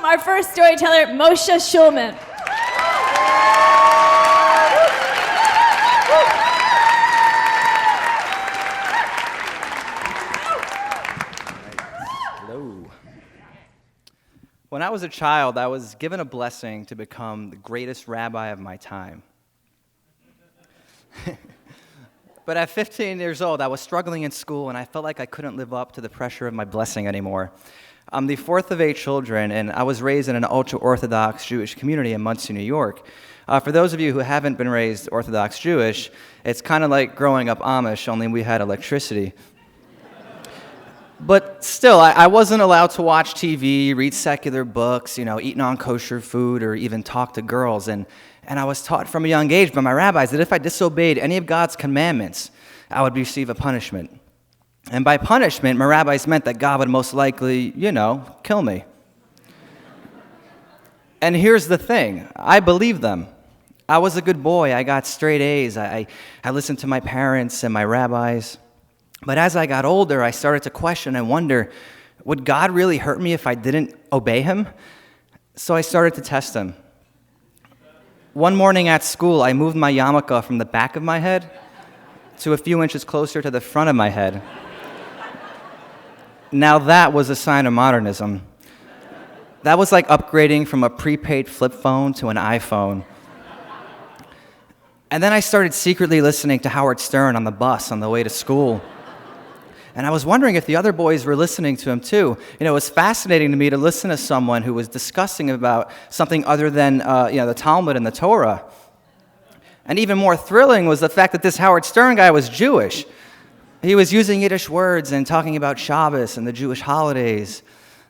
welcome our first storyteller, Moshe Schulman. Hello. When I was a child, I was given a blessing to become the greatest rabbi of my time. But at 15 years old, I was struggling in school, and I felt like I couldn't live up to the pressure of my blessing anymore. I'm the fourth of 8 children, and I was raised in an ultra-Orthodox Jewish community in Muncie, New York. For those of you who haven't been raised Orthodox Jewish, it's kind of like growing up Amish, only we had electricity. But still, I wasn't allowed to watch TV, read secular books, eat nonkosher food, or even talk to girls. And I was taught from a young age by my rabbis that if I disobeyed any of God's commandments, I would receive a punishment. And by punishment, my rabbis meant that God would most likely, kill me. And here's the thing. I believed them. I was a good boy. I got straight A's. I listened to my parents and my rabbis. But as I got older, I started to question and wonder, would God really hurt me if I didn't obey him? So I started to test him. One morning at school, I moved my yarmulke from the back of my head to a few inches closer to the front of my head. Now that was a sign of modernism. That was like upgrading from a prepaid flip phone to an iPhone. And then I started secretly listening to Howard Stern on the bus on the way to school. And I was wondering if the other boys were listening to him too. It was fascinating to me to listen to someone who was discussing about something other than the Talmud and the Torah. And even more thrilling was the fact that this Howard Stern guy was Jewish. He was using Yiddish words and talking about Shabbos and the Jewish holidays.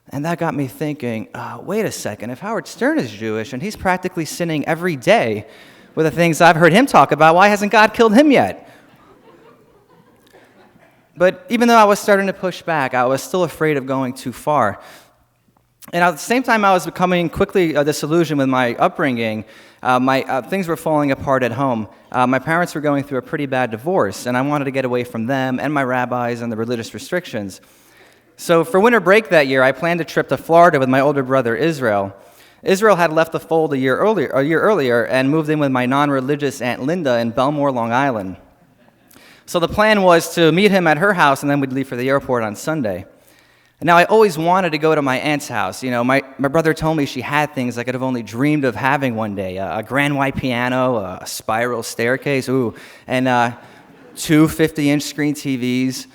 And that got me thinking, wait a second, if Howard Stern is Jewish and he's practically sinning every day with the things I've heard him talk about, why hasn't God killed him yet? But even though I was starting to push back, I was still afraid of going too far. And at the same time, I was becoming quickly disillusioned with my upbringing. Things were falling apart at home. My parents were going through a pretty bad divorce, and I wanted to get away from them and my rabbis and the religious restrictions. So for winter break that year, I planned a trip to Florida with my older brother, Israel. Israel had left the fold a year earlier and moved in with my non-religious Aunt Linda in Belmore, Long Island. So the plan was to meet him at her house, and then we'd leave for the airport on Sunday. And now, I always wanted to go to my aunt's house. My brother told me she had things I could have only dreamed of having one day. A grand white piano, a spiral staircase, and 2 50-inch screen TVs.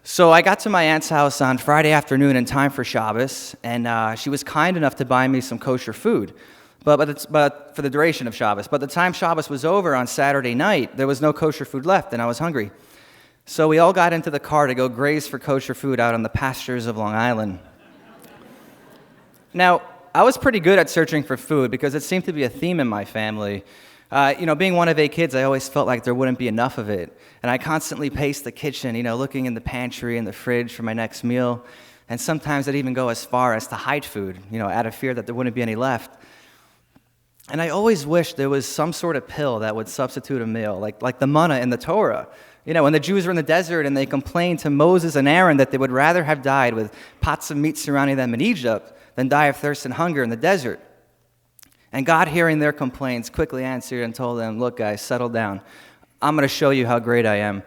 So I got to my aunt's house on Friday afternoon in time for Shabbos, and she was kind enough to buy me some kosher food. But for the duration of Shabbos. But the time Shabbos was over on Saturday night, there was no kosher food left, and I was hungry. So we all got into the car to go graze for kosher food out on the pastures of Long Island. Now, I was pretty good at searching for food because it seemed to be a theme in my family. Being one of 8 kids, I always felt like there wouldn't be enough of it. And I constantly paced the kitchen, looking in the pantry and the fridge for my next meal. And sometimes I'd even go as far as to hide food, out of fear that there wouldn't be any left. And I always wished there was some sort of pill that would substitute a meal, like the manna in the Torah. When the Jews were in the desert and they complained to Moses and Aaron that they would rather have died with pots of meat surrounding them in Egypt than die of thirst and hunger in the desert. And God, hearing their complaints, quickly answered and told them, look, guys, settle down. I'm going to show you how great I am.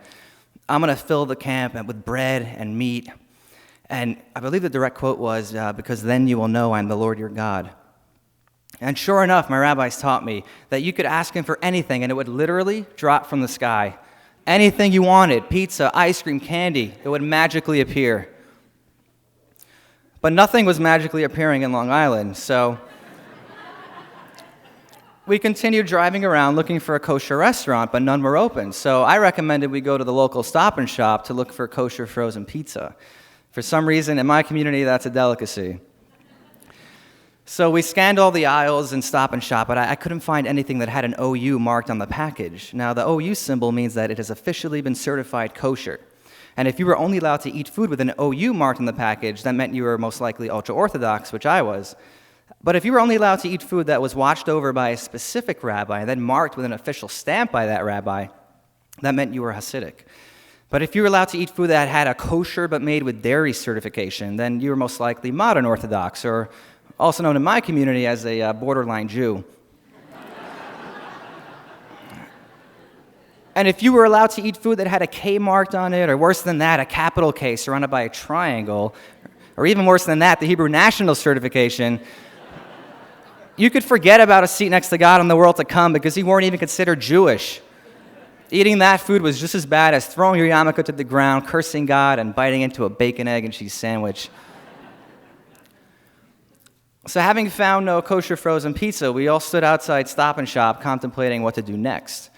I'm going to fill the camp with bread and meat. And I believe the direct quote was, because then you will know I'm the Lord your God. And sure enough, my rabbis taught me that you could ask him for anything, and it would literally drop from the sky. Anything you wanted, pizza, ice cream, candy, it would magically appear. But nothing was magically appearing in Long Island, so we continued driving around looking for a kosher restaurant, but none were open. So I recommended we go to the local Stop and Shop to look for kosher frozen pizza. For some reason, in my community, that's a delicacy. So we scanned all the aisles and Stop and Shop, but I couldn't find anything that had an OU marked on the package. Now, the OU symbol means that it has officially been certified kosher. And if you were only allowed to eat food with an OU marked on the package, that meant you were most likely ultra-Orthodox, which I was. But if you were only allowed to eat food that was watched over by a specific rabbi and then marked with an official stamp by that rabbi, that meant you were Hasidic. But if you were allowed to eat food that had a kosher but made with dairy certification, then you were most likely modern Orthodox, or also known in my community as a borderline Jew. And if you were allowed to eat food that had a K marked on it, or worse than that, a capital K surrounded by a triangle, or even worse than that, the Hebrew National Certification, you could forget about a seat next to God in the world to come because you weren't even considered Jewish. Eating that food was just as bad as throwing your yarmulke to the ground, cursing God, and biting into a bacon, egg, and cheese sandwich. So having found no kosher frozen pizza, we all stood outside Stop and Shop contemplating what to do next.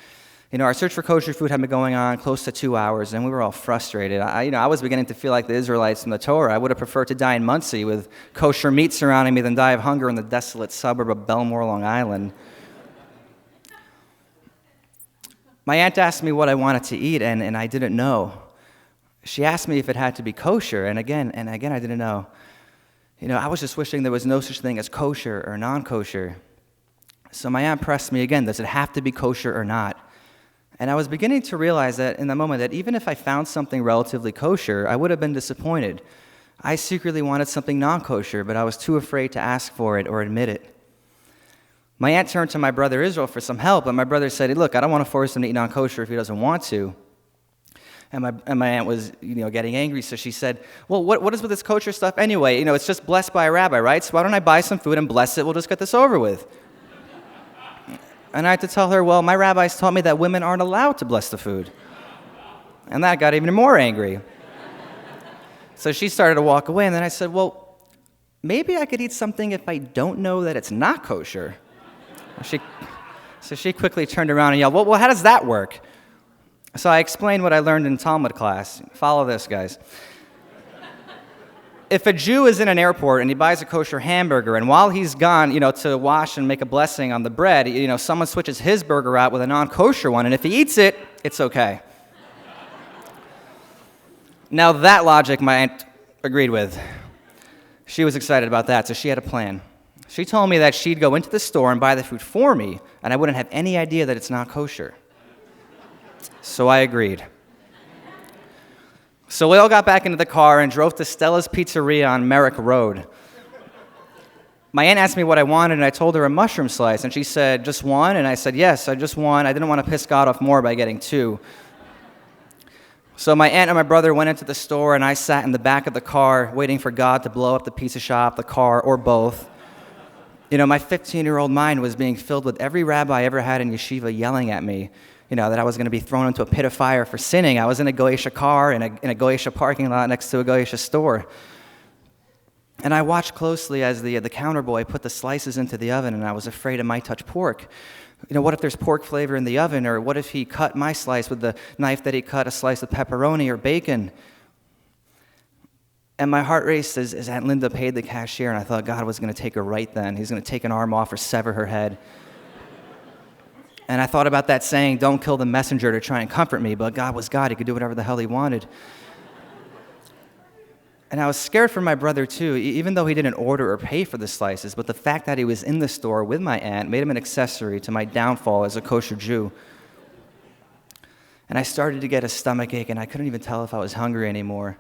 Our search for kosher food had been going on close to 2 hours, and we were all frustrated. I was beginning to feel like the Israelites in the Torah. I would have preferred to die in Muncie with kosher meat surrounding me than die of hunger in the desolate suburb of Belmore, Long Island. My aunt asked me what I wanted to eat, and I didn't know. She asked me if it had to be kosher, and again, I didn't know. I was just wishing there was no such thing as kosher or non-kosher. So my aunt pressed me again, does it have to be kosher or not? And I was beginning to realize that in that moment that even if I found something relatively kosher, I would have been disappointed. I secretly wanted something non-kosher, but I was too afraid to ask for it or admit it. My aunt turned to my brother Israel for some help, but my brother said, look, I don't want to force him to eat non-kosher if he doesn't want to. And my aunt was, getting angry, so she said, well, what is with this kosher stuff anyway? It's just blessed by a rabbi, right? So why don't I buy some food and bless it? We'll just get this over with. And I had to tell her, well, my rabbis taught me that women aren't allowed to bless the food. And that got even more angry. So she started to walk away, and then I said, well, maybe I could eat something if I don't know that it's not kosher. So she quickly turned around and yelled, well, how does that work? So I explained what I learned in Talmud class. Follow this, guys. If a Jew is in an airport and he buys a kosher hamburger, and while he's gone, to wash and make a blessing on the bread, someone switches his burger out with a non-kosher one, and if he eats it, it's okay. Now that logic my aunt agreed with. She was excited about that, so she had a plan. She told me that she'd go into the store and buy the food for me, and I wouldn't have any idea that it's not kosher. So I agreed. So we all got back into the car and drove to Stella's Pizzeria on Merrick Road. My aunt asked me what I wanted, and I told her a mushroom slice, and she said, just one? And I said, yes, I just one. I didn't want to piss God off more by getting two. So my aunt and my brother went into the store, and I sat in the back of the car waiting for God to blow up the pizza shop, the car, or both. My 15-year-old mind was being filled with every rabbi I ever had in yeshiva yelling at me, that I was going to be thrown into a pit of fire for sinning. I was in a Goyesha car in a Goyesha parking lot next to a Goyesha store. And I watched closely as the counter boy put the slices into the oven, and I was afraid it might touch pork. What if there's pork flavor in the oven, or what if he cut my slice with the knife that he cut a slice of pepperoni or bacon? And my heart raced as Aunt Linda paid the cashier, and I thought God was going to take her right then. He's going to take an arm off or sever her head. And I thought about that saying, don't kill the messenger, to try and comfort me, but God was God. He could do whatever the hell he wanted. And I was scared for my brother, too, even though he didn't order or pay for the slices, but the fact that he was in the store with my aunt made him an accessory to my downfall as a kosher Jew. And I started to get a stomach ache, and I couldn't even tell if I was hungry anymore.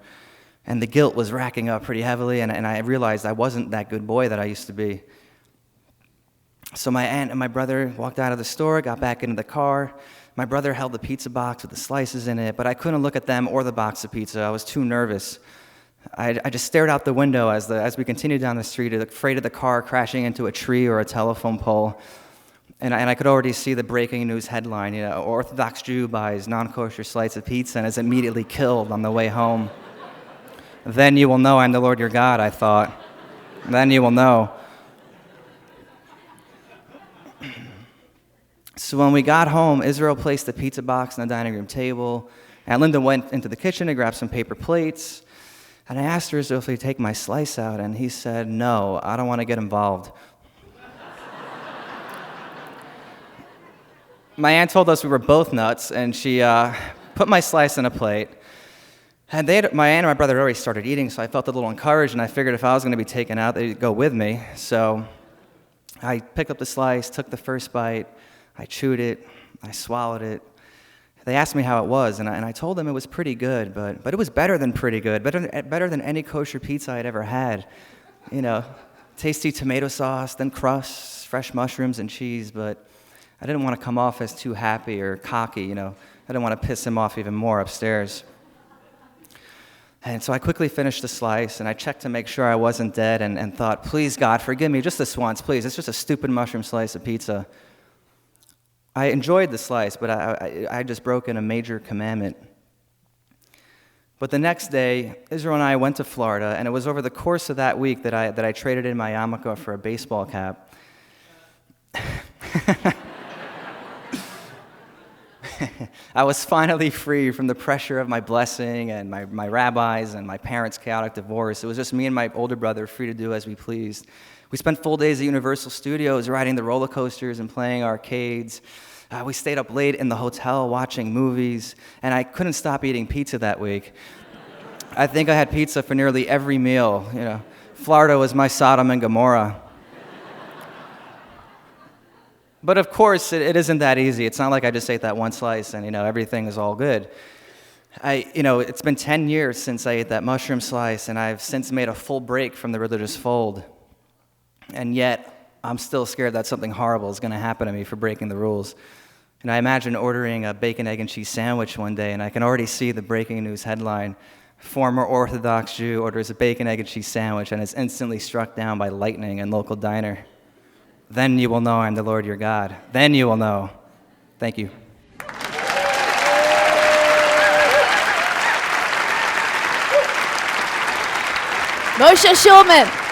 And the guilt was racking up pretty heavily, and I realized I wasn't that good boy that I used to be. So my aunt and my brother walked out of the store, got back into the car. My brother held the pizza box with the slices in it, but I couldn't look at them or the box of pizza. I was too nervous. I just stared out the window as we continued down the street, afraid of the car crashing into a tree or a telephone pole. And I could already see the breaking news headline, Orthodox Jew buys non-kosher slice of pizza and is immediately killed on the way home. Then you will know I'm the Lord your God, I thought. Then you will know. So when we got home, Israel placed the pizza box on the dining room table, and Linda went into the kitchen to grab some paper plates, and I asked her Israel if he'd take my slice out, and he said, no, I don't want to get involved. My aunt told us we were both nuts, and she put my slice in a plate. And my aunt and my brother had already started eating, so I felt a little encouraged, and I figured if I was going to be taken out, they'd go with me. So I picked up the slice, took the first bite, I chewed it, I swallowed it, They asked me how it was, and I told them it was pretty good, but it was better than pretty good, better than any kosher pizza I'd ever had. You know, tasty tomato sauce, then crusts, fresh mushrooms and cheese, but I didn't want to come off as too happy or cocky, you know. I didn't want to piss him off even more upstairs. And so I quickly finished the slice, and I checked to make sure I wasn't dead and thought, please, God, forgive me just this once, please. It's just a stupid mushroom slice of pizza. I enjoyed the slice, but I just broken a major commandment. But the next day, Israel and I went to Florida, and it was over the course of that week that I traded in my yarmulke for a baseball cap. I was finally free from the pressure of my blessing and my rabbis and my parents' chaotic divorce. It was just me and my older brother free to do as we pleased. We spent full days at Universal Studios riding the roller coasters and playing arcades. We stayed up late in the hotel watching movies, and I couldn't stop eating pizza that week. I think I had pizza for nearly every meal. You know, Florida was my Sodom and Gomorrah. But of course, it isn't that easy. It's not like I just ate that one slice and, everything is all good. It's been 10 years since I ate that mushroom slice, and I've since made a full break from the religious fold. And yet, I'm still scared that something horrible is going to happen to me for breaking the rules. I imagine ordering a bacon, egg, and cheese sandwich one day, and I can already see the breaking news headline: former Orthodox Jew orders a bacon, egg, and cheese sandwich and is instantly struck down by lightning in local diner. Then you will know I'm the Lord your God. Then you will know. Thank you. Moshe Schulman.